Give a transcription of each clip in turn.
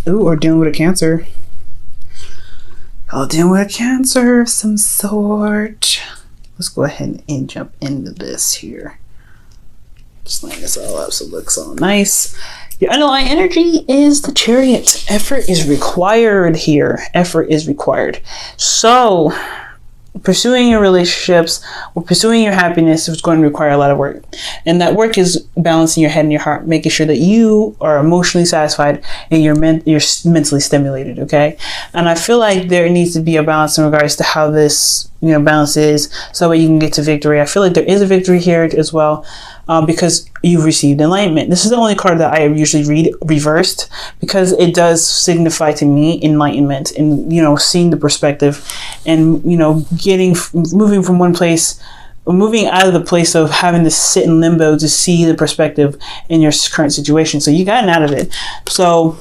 Ooh, or dealing with a Cancer. Y'all dealing with a Cancer of some sort. Let's go ahead and jump into this here. Just line this all up so it looks all nice. Your underlying energy is the Chariot. Effort is required here. Effort is required. So, pursuing your relationships or pursuing your happiness is going to require a lot of work. And that work is balancing your head and your heart, making sure that you are emotionally satisfied and you're mentally stimulated, okay? And I feel like there needs to be a balance in regards to how this, balance is, so that you can get to victory. I feel like there is a victory here as well. Because you've received enlightenment. This is the only card that I usually read reversed, because it does signify to me enlightenment and, seeing the perspective and, moving from one place, moving out of the place of having to sit in limbo to see the perspective in your current situation. So you gotten out of it. So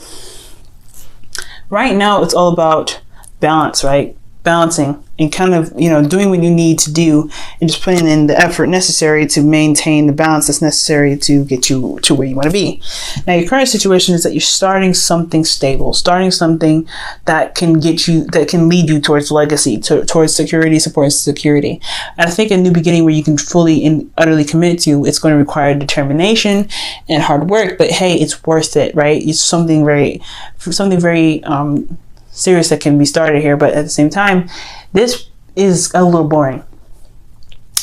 right now it's all about balance, right? Balancing and kind of, doing what you need to do and just putting in the effort necessary to maintain the balance that's necessary to get you to where you want to be. Now, your current situation is that you're starting something stable, starting something that can lead you towards legacy, towards security, support security. And I think a new beginning where you can fully and utterly commit to, it's going to require determination and hard work, but hey, it's worth it, right? It's something very serious that can be started here, but at the same time, this is a little boring.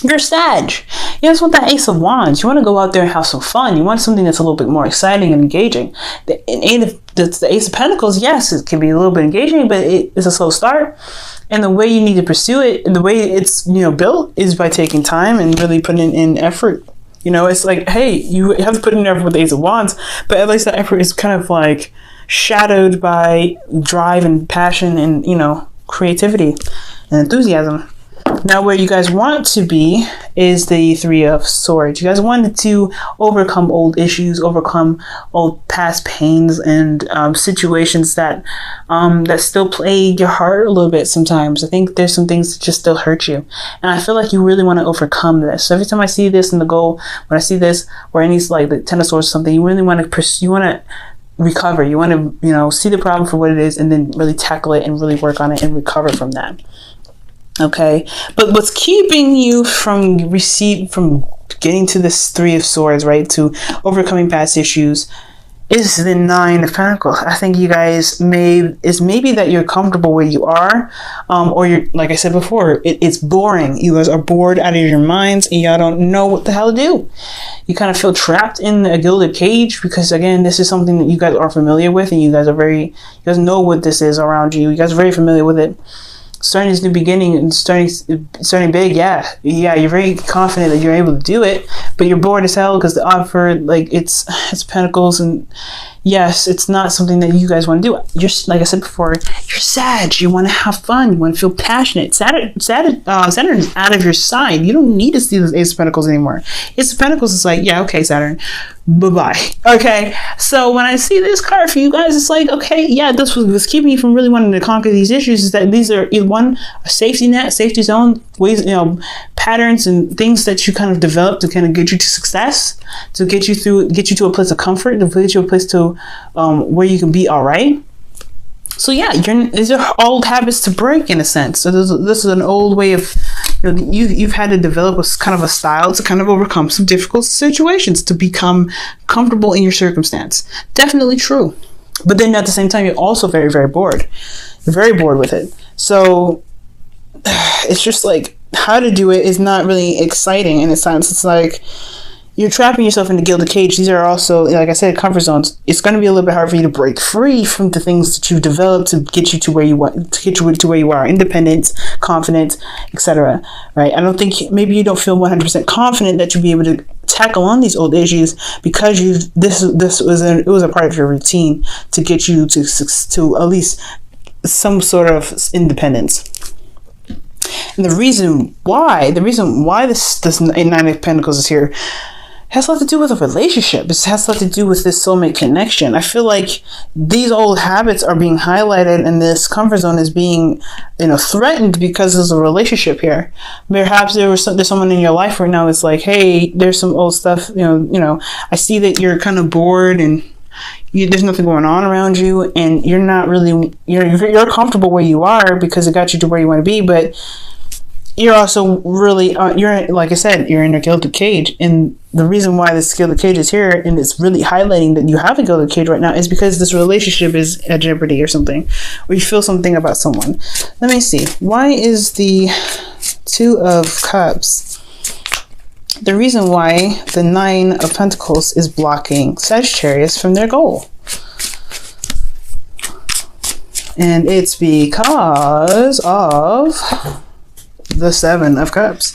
You're Sag. You just want that Ace of Wands. You want to go out there and have some fun. You want something that's a little bit more exciting and engaging. The Ace of Pentacles, yes, it can be a little bit engaging, but it's a slow start. And the way you need to pursue it, and the way it's built, is by taking time and really putting in effort. It's like, hey, you have to put in effort with the Ace of Wands, but at least that effort is kind of like shadowed by drive and passion and, creativity and enthusiasm. Now, where you guys want to be is the Three of Swords. You guys wanted to overcome old issues, overcome old past pains and situations that still plague your heart a little bit sometimes. I think there's some things that just still hurt you. And I feel like you really want to overcome this. So every time I see this in the goal, when I see this, or any like the Ten of Swords or something, you really want to pursue, you want to recover. You want to, see the problem for what it is and then really tackle it and really work on it and recover from that. Okay. But what's keeping you from getting to this Three of Swords, right, to overcoming past issues, is the Nine of Pentacles. I think you guys maybe that you're comfortable where you are, or you're, like I said before, it's boring. You guys are bored out of your minds and y'all don't know what the hell to do. You kind of feel trapped in a gilded cage, because again, this is something that you guys are familiar with, and you guys know what this is around you. You guys are very familiar with it. Starting this new beginning and starting big, yeah, you're very confident that you're able to do it, but you're bored as hell because the offer, like, it's Pentacles, and yes, it's not something that you guys want to do. You're, like I said before, you're Sag. You want to have fun. You want to feel passionate. Saturn is out of your side. You don't need to see this Ace of Pentacles anymore. Ace of Pentacles is like, yeah, okay, Saturn, bye-bye. Okay, so when I see this card for you guys, it's like, okay, yeah, this was keeping you from really wanting to conquer these issues, is that these are either one, a safety net, safety zone, ways, patterns and things that you kind of develop to kind of get you to success, to get you to a place of comfort, to get you a place to where you can be all right. So yeah, these are old habits to break, in a sense. So this is an old way of, you've had to develop a kind of a style to kind of overcome some difficult situations, to become comfortable in your circumstance. Definitely true. But then at the same time, you're also very, very bored. You're very bored with it. So it's just like, how to do it is not really exciting in a sense. It's like you're trapping yourself in the gilded cage. These are also, like I said, comfort zones. It's going to be a little bit hard for you to break free from the things that you've developed to get you to where you want, to get you to where you are. Independence, confidence, etc. Right? I don't think, maybe you don't feel 100% confident that you'll be able to tackle on these old issues because it was a part of your routine to get you to at least some sort of independence. And the reason why this Nine of Pentacles is here has a lot to do with a relationship. It has a lot to do with this soulmate connection. I feel like these old habits are being highlighted, and this comfort zone is being, threatened because there's a relationship here. Perhaps there's someone in your life right now that's like, hey, there's some old stuff. I see that you're kind of bored and There's nothing going on around you, and you're not really, you're comfortable where you are because it got you to where you want to be, but you're also really, you're, like I said, you're in a gilded cage. And the reason why this gilded cage is here and it's really highlighting that you have a gilded cage right now is because this relationship is at jeopardy or something, or you feel something about someone. Let me see. Why is the Two of Cups? The reason why the Nine of Pentacles is blocking Sagittarius from their goal. And it's because of the Seven of Cups.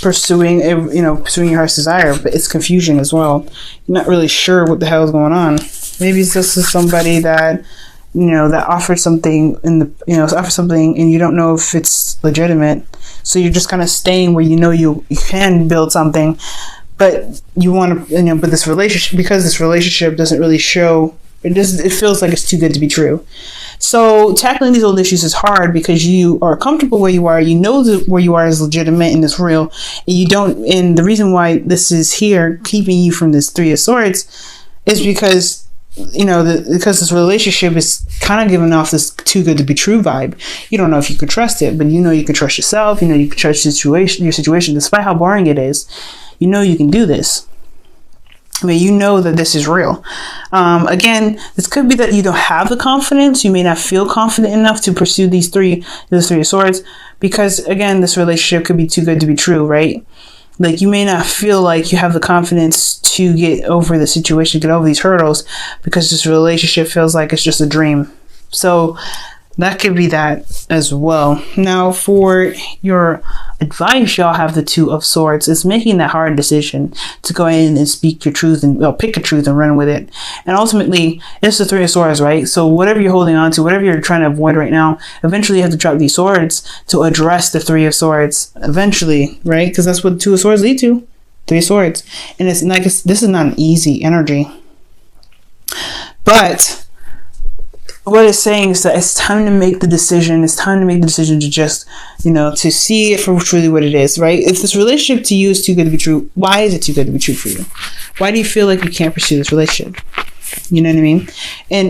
Pursuing your heart's desire, but it's confusion as well. You're not really sure what the hell is going on. Maybe it's just somebody that, that offered something offers something and you don't know if it's legitimate. So you're just kind of staying where you can build something, but you want to, but this relationship, because this relationship doesn't really show, it feels like it's too good to be true. So tackling these old issues is hard because you are comfortable where you are. You know that where you are is legitimate and it's real. And you don't. And the reason why this is here, keeping you from this Three of Swords, is because because this relationship is kind of giving off this too good to be true vibe. You don't know if you can trust it, but you can trust yourself. You can trust your situation, despite how boring it is. You can do this. I mean, you know that this is real. Again, this could be that you don't have the confidence. You may not feel confident enough to pursue this Three of Swords, because again, this relationship could be too good to be true, right? Like, you may not feel like you have the confidence to get over the situation, get over these hurdles, because this relationship feels like it's just a dream. So that could be that as well. Now, for your advice, y'all have the Two of Swords. It's making that hard decision to go in and speak your truth and pick a truth and run with it. And ultimately, it's the Three of Swords, right? So whatever you're holding on to, whatever you're trying to avoid right now, eventually you have to drop these swords to address the Three of Swords eventually, right? Because that's what the Two of Swords lead to. Three of Swords. And it's like, this is not an easy energy. But what it's saying is that it's time to make the decision. It's time to make the decision to just, to see it for truly what it is, right? If this relationship to you is too good to be true, why is it too good to be true for you? Why do you feel like you can't pursue this relationship? You know what I mean? And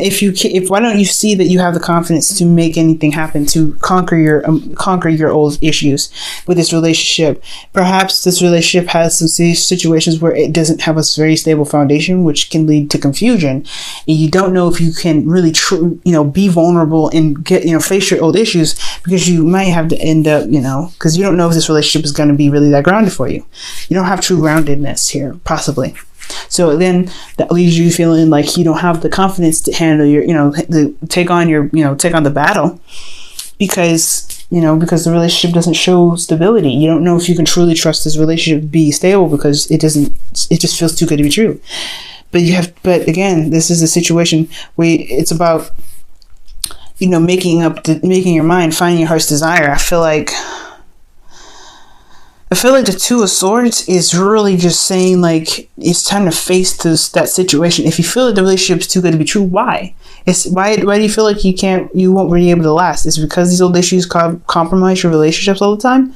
why don't you see that you have the confidence to make anything happen, to conquer your old issues with this relationship? Perhaps this relationship has some situations where it doesn't have a very stable foundation, which can lead to confusion, and you don't know if you can really be vulnerable and get face your old issues, because you might have to end up because you don't know if this relationship is going to be really that grounded for you. You don't have true groundedness here, possibly. So then that leaves you feeling like you don't have the confidence to handle your, take on the battle, because the relationship doesn't show stability. You don't know if you can truly trust this relationship to be stable, because it just feels too good to be true. But again, this is a situation where it's about, making your mind, finding your heart's desire. I feel like the Two of Swords is really just saying, like, it's time to face that situation. If you feel that the relationship is too good to be true, why? Why do you feel like you won't be able to last? It's because these old issues compromise your relationships all the time?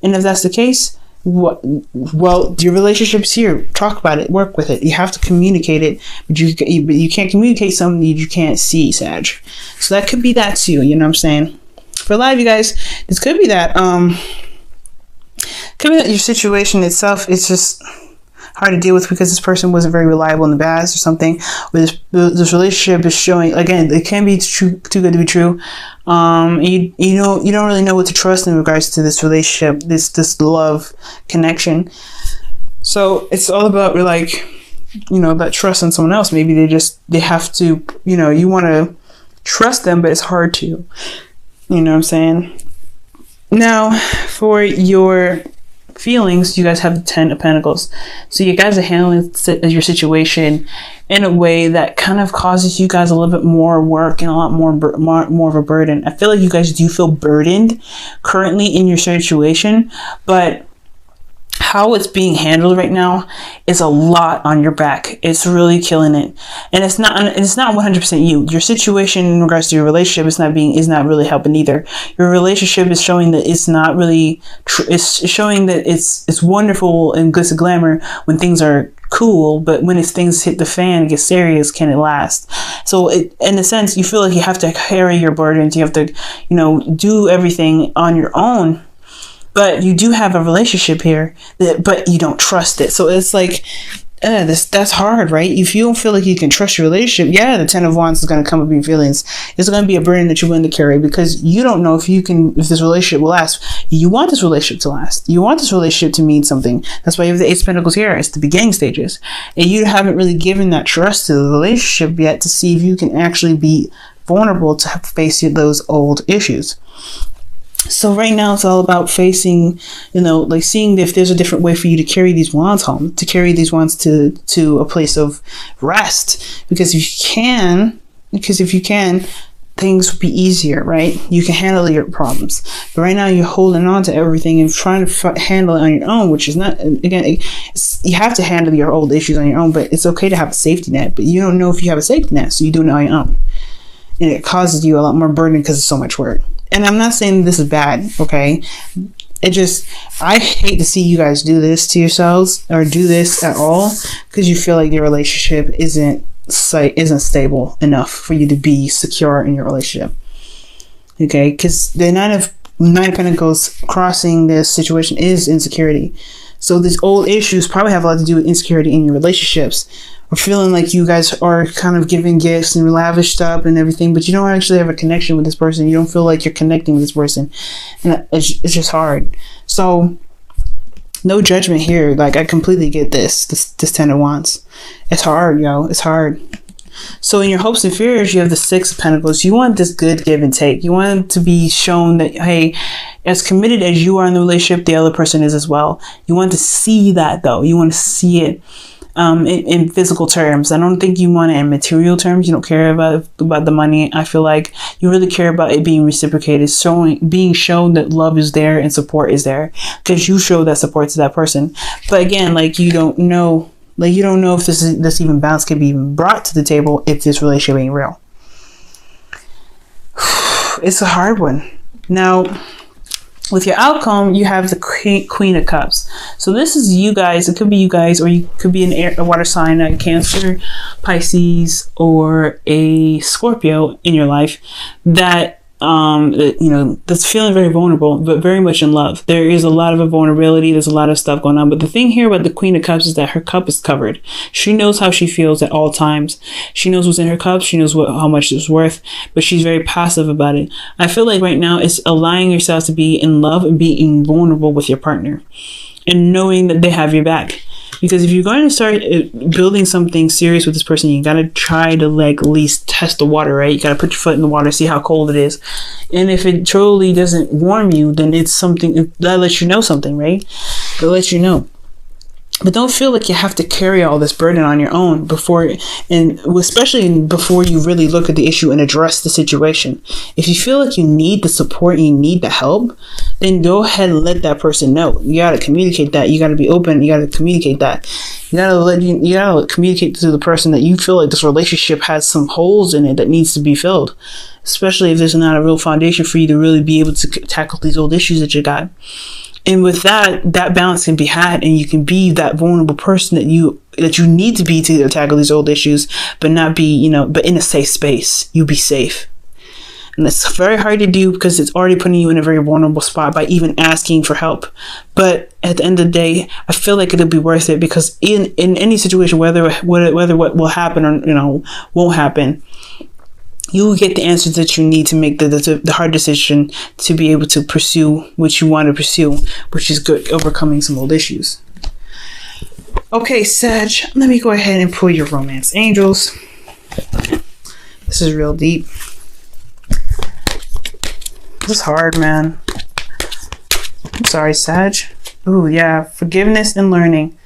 And if that's the case, well, your relationship's here. Talk about it. Work with it. You have to communicate it, but you can't communicate something you can't see, Sag. So that could be that too. You know what I'm saying? For a lot of you guys, this could be that. Could be that your situation itself is just hard to deal with because this person wasn't very reliable in the past or something. Or this relationship is showing, again, it can be too good to be true. You don't really know what to trust in regards to this relationship, this love connection. So it's all about, like, that trust in someone else. Maybe they have to, you want to trust them, but it's hard to. You know what I'm saying? Now, for your feelings, you guys have the Ten of Pentacles. So you guys are handling your situation in a way that kind of causes you guys a little bit more work and a lot more of a burden. I feel like you guys do feel burdened currently in your situation, but how it's being handled right now is a lot on your back. It's really killing it, and it's not 100% you. Your situation in regards to your relationship is not really helping either. Your relationship is showing that it's not really. It's showing that it's wonderful and glitz and glamour when things are cool, but when it's things hit the fan, get serious, can it last? So in a sense, you feel like you have to carry your burdens. You have to, do everything on your own. But you do have a relationship here, but you don't trust it. So it's like, that's hard, right? If you don't feel like you can trust your relationship, the 10 of Wands is going to come up in your feelings. It's going to be a burden that you're willing to carry because you don't know if this relationship will last. You want this relationship to last. You want this relationship to mean something. That's why you have the Ace of Pentacles here. It's the beginning stages. And you haven't really given that trust to the relationship yet to see if you can actually be vulnerable to face those old issues. So right now it's all about facing, like seeing if there's a different way for you to carry these wands home, to carry these wands to a place of rest. Because if you can, things will be easier, right? You can handle your problems. But right now you're holding on to everything and trying to handle it on your own, which is not, again, you have to handle your old issues on your own, but it's okay to have a safety net, but you don't know if you have a safety net, so you do it on your own. And it causes you a lot more burden because it's so much work. And I'm not saying this is bad, okay? I hate to see you guys do this to yourselves or do this at all because you feel like your relationship isn't stable enough for you to be secure in your relationship, okay? Because the Nine of Pentacles crossing this situation is insecurity. So these old issues probably have a lot to do with insecurity in your relationships, or feeling like you guys are kind of giving gifts and lavish stuff and everything, but you don't actually have a connection with this person. You don't feel like you're connecting with this person. And it's just hard. So no judgment here. Like, I completely get this 10 of Wands. It's hard, yo. It's hard. So in your hopes and fears, you have the Six of Pentacles. You want this good give and take. You want it to be shown that, hey, as committed as you are in the relationship, the other person is as well. You want to see that, though. You want to see it in physical terms. I don't think you want it in material terms. You don't care about the money. I feel like you really care about it being reciprocated, being shown that love is there and support is there, because you show that support to that person. But again, like, you don't know if this even balance can be even brought to the table if this relationship ain't real. It's a hard one. Now, with your outcome, you have the Queen of Cups. So this is you guys. It could be you guys, or you could be a water sign, like Cancer, Pisces, or a Scorpio in your life that that's feeling very vulnerable, but very much in love. There is a lot of vulnerability. There's a lot of stuff going on. But the thing here about the Queen of Cups is that her cup is covered. She knows how she feels at all times. She knows what's in her cup. She knows how much it's worth, but she's very passive about it. I feel like right now it's allowing yourself to be in love and being vulnerable with your partner and knowing that they have your back. Because if you're going to start building something serious with this person, you got to try to, like, at least test the water, right? You got to put your foot in the water, see how cold it is. And if it totally doesn't warm you, then it's something that lets you know something, right? It lets you know. But don't feel like you have to carry all this burden on your own especially before you really look at the issue and address the situation. If you feel like you need the support and you need the help, then go ahead and let that person know. You got to communicate that. You got to be open. You got to communicate that. You got to communicate to the person that you feel like this relationship has some holes in it that needs to be filled, especially if there's not a real foundation for you to really be able to tackle these old issues that you got. And with that balance can be had, and you can be that vulnerable person that you need to be to tackle these old issues, but not be, but in a safe space. You be safe. And it's very hard to do because it's already putting you in a very vulnerable spot by even asking for help. But at the end of the day, I feel like it'll be worth it, because in any situation, whether what will happen or, won't happen, you will get the answers that you need to make the hard decision to be able to pursue what you want to pursue, which is good, overcoming some old issues. Okay, Sag, let me go ahead and pull your romance angels. This is real deep. This is hard, man. I'm sorry, Sag. Ooh, yeah, forgiveness and learning.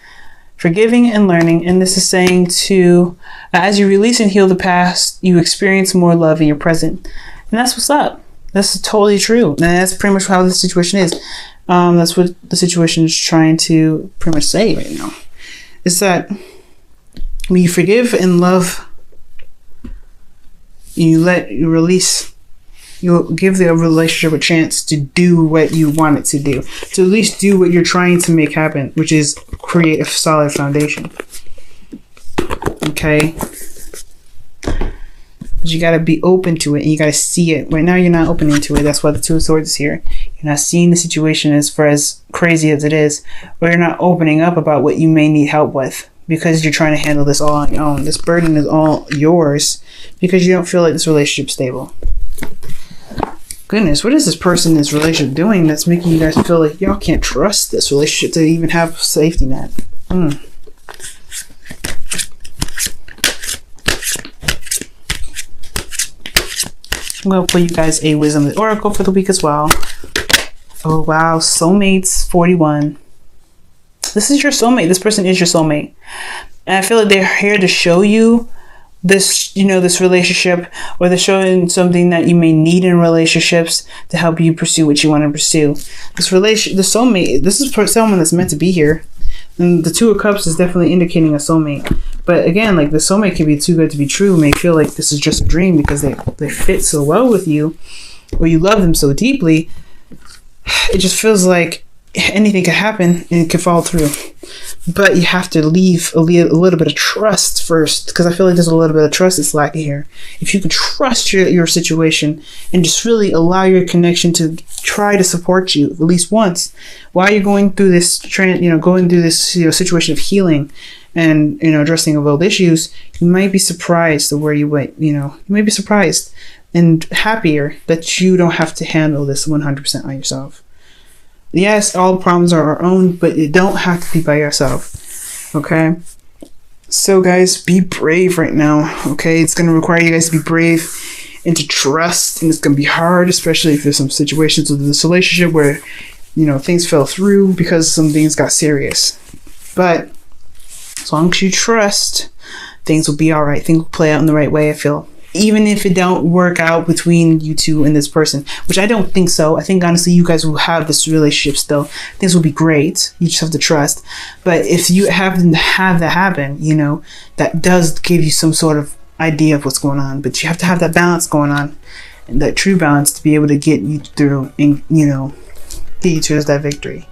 Forgiving and learning. And this is saying to, as you release and heal the past, you experience more love in your present. And that's what's up. That's totally true. And that's pretty much how the situation is. That's what the situation is trying to pretty much say right now. It's that when you forgive and love, you release, you'll give the relationship a chance to do what you want it to do. To at least do what you're trying to make happen, which is create a solid foundation. Okay. But you got to be open to it, and you got to see it. Right now, you're not opening to it. That's why the Two of Swords is here. You're not seeing the situation as far as crazy as it is, or you're not opening up about what you may need help with because you're trying to handle this all on your own. This burden is all yours because you don't feel like this relationship's stable. Goodness, what is this person in this relationship doing that's making you guys feel like y'all can't trust this relationship to even have a safety net? I'm going to pull you guys a Wisdom of the Oracle for the week as well. Oh, wow. Soulmates 41. This is your soulmate. This person is your soulmate. And I feel like they're here to show you this, you know, this relationship, or they're showing something that you may need in relationships to help you pursue what you want to pursue. This relation, the soulmate, this is someone that's meant to be here. And the Two of Cups is definitely indicating a soulmate. But again, like the soulmate can be too good to be true. May feel like this is just a dream because they fit so well with you, or you love them so deeply. It just feels like anything could happen and it could fall through. But you have to leave a little bit of trust first, because I feel like there's a little bit of trust that's lacking here. If you can trust your situation and just really allow your connection to try to support you at least once while you're going through this situation of healing and addressing of old issues, you might be surprised at where you went. You may be surprised and happier that you don't have to handle this 100% on yourself. Yes, all problems are our own, but you don't have to be by yourself. Okay? So guys, be brave right now. Okay? It's going to require you guys to be brave and to trust, and it's going to be hard, especially if there's some situations with this relationship where things fell through because some things got serious. But as long as you trust, things will be all right. Things will play out in the right way, I feel. Even if it don't work out between you two and this person, which I don't think so. I think honestly you guys will have this relationship still. Things will be great. You just have to trust. But if you happen to have that happen, that does give you some sort of idea of what's going on. But you have to have that balance going on, and that true balance to be able to get you through and get you towards that victory.